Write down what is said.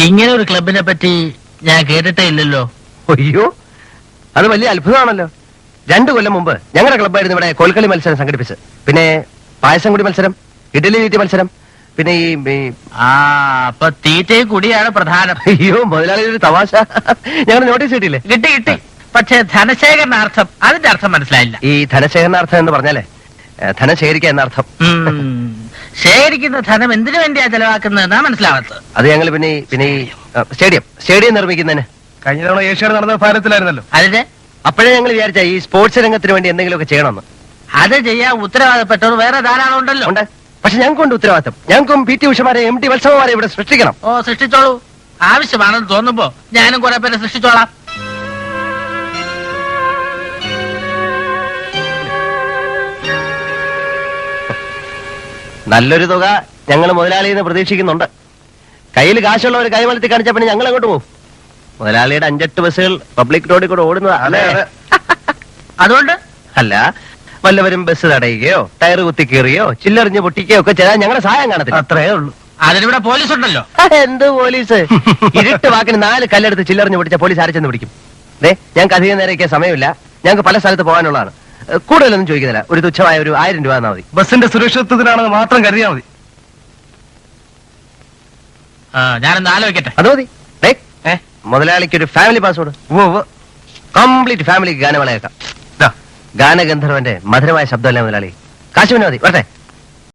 ഇങ്ങനെ ഒരു ക്ലബിനെ പറ്റി ഞാൻ കേട്ടിട്ടേ ഇല്ലല്ലോ. അയ്യോ, അത് വലിയ അത്ഭുതമാണല്ലോ. 2 കൊല്ലം മുമ്പ് ഞങ്ങളുടെ ക്ലബ്ബായിരുന്നു ഇവിടെ കോൽക്കളി മത്സരം സംഘടിപ്പിച്ച്. പിന്നെ പായസം കുടി മത്സരം, ഇഡലി തീറ്റി മത്സരം, പിന്നെ അപ്പൊ തീറ്റയും കുടിയാണ് പ്രധാനം. അയ്യോ മുതലാളി ഒരു തമാശ. ഞങ്ങൾ നോട്ടീസ് കിട്ടിയില്ലേ? കിട്ടി. പക്ഷെ ധനശേഖരണാർത്ഥം, അതിന്റെ അർത്ഥം മനസ്സിലായില്ല. ഈ ധനശേഖരണാർത്ഥം എന്ന് പറഞ്ഞാലേ ധനം ശേഖരിക്കുക എന്നർത്ഥം. ശേഖരിക്കുന്ന ധനം എന്തിനു വേണ്ടിയാ ചെലവാക്കുന്നതെന്നാ മനസ്സിലാവാത്തത്. അത് ഞങ്ങൾ പിന്നെ ഈ സ്റ്റേഡിയം നിർമ്മിക്കുന്നതിന് കഴിഞ്ഞ തവണ ഏഷ്യാഡ് നടന്ന ഭാരതത്തിലായിരുന്നല്ലോ. അതിന് അപ്പോഴേ ഞങ്ങൾ വിചാരിച്ച ഈ സ്പോർട്സ് രംഗത്തിന് വേണ്ടി എന്തെങ്കിലുമൊക്കെ ചെയ്യണമെന്ന്. അത് ചെയ്യാൻ ഉത്തരവാദപ്പെട്ടവർ വേറെ ധാരാളം ഉണ്ടല്ലോ. ഉണ്ട്. പക്ഷെ ഞങ്ങൾക്കുണ്ട് ഉത്തരവാദിത്തം. ഞങ്ങൾക്കും PT ഉഷമാരെ MT വത്സവമാരെ ഇവിടെ സൃഷ്ടിക്കണം. സൃഷ്ടിച്ചോളൂ. ആവശ്യമാണെന്ന് തോന്നുമ്പോ ഞാനും കുറെ പേരെ സൃഷ്ടിച്ചോളാം. നല്ലൊരു തുക ഞങ്ങൾ മുതലാളിയിൽ നിന്ന് പ്രതീക്ഷിക്കുന്നുണ്ട്. കയ്യിൽ കാശുള്ളവർ കൈവലത്തി കാണിച്ച പിന്നെ ഞങ്ങൾ അങ്ങോട്ട് പോകും. മുതലാളിയുടെ 5-8 ബസ്സുകൾ പബ്ലിക് റോഡിൽ കൂടെ ഓടുന്നതാ. അതുകൊണ്ട് അല്ല, വല്ലവരും ബസ് തടയുകയോ ടയർ കുത്തി കീറുകയോ ചില്ലെറിഞ്ഞ് പൊട്ടിക്കുകയോ ഒക്കെ ചെയ്താൽ ഞങ്ങളുടെ സഹായം കാണത്തില്ല. അത്രേ ഉള്ളൂ. അതിനിവിടെ പോലീസ് ഉണ്ടല്ലോ. എന്ത് പോലീസ്? ഇരുട്ട് വാക്കിന് 4 കല്ലെടുത്ത് ചില്ലെറിഞ്ഞ് പൊട്ടിച്ച പോലീസ് ആരെ ചെന്ന് പിടിക്കും? ഞങ്ങൾക്ക് അധികം നേരം സമയമില്ല. ഞങ്ങൾക്ക് പല സ്ഥലത്ത് പോകാനുള്ളതാണ്. കൂടുതലൊന്നും ചോദിക്കുന്നില്ല. ഒരു തുച്ഛമായ ഒരു 1000 രൂപ തന്നാൽ മതി. ബസിന്റെ സുരക്ഷിതത്വത്തിനാണെന്ന് മാത്രം കരുതിയാൽ മതി. ഞാനൊന്ന് ആലോചിക്കട്ടെ. അത് മതി. മുതലാളിക്ക് ഒരു ഫാമിലി പാസ്വേഡ്, കംപ്ലീറ്റ് ഫാമിലി ഗാനമേള കേൾക്കാം. ഗാനഗന്ധർവന്റെ മധുരമായ ശബ്ദമല്ലേ മുതലാളി? കാശുവിന് മതി. വരട്ടെ.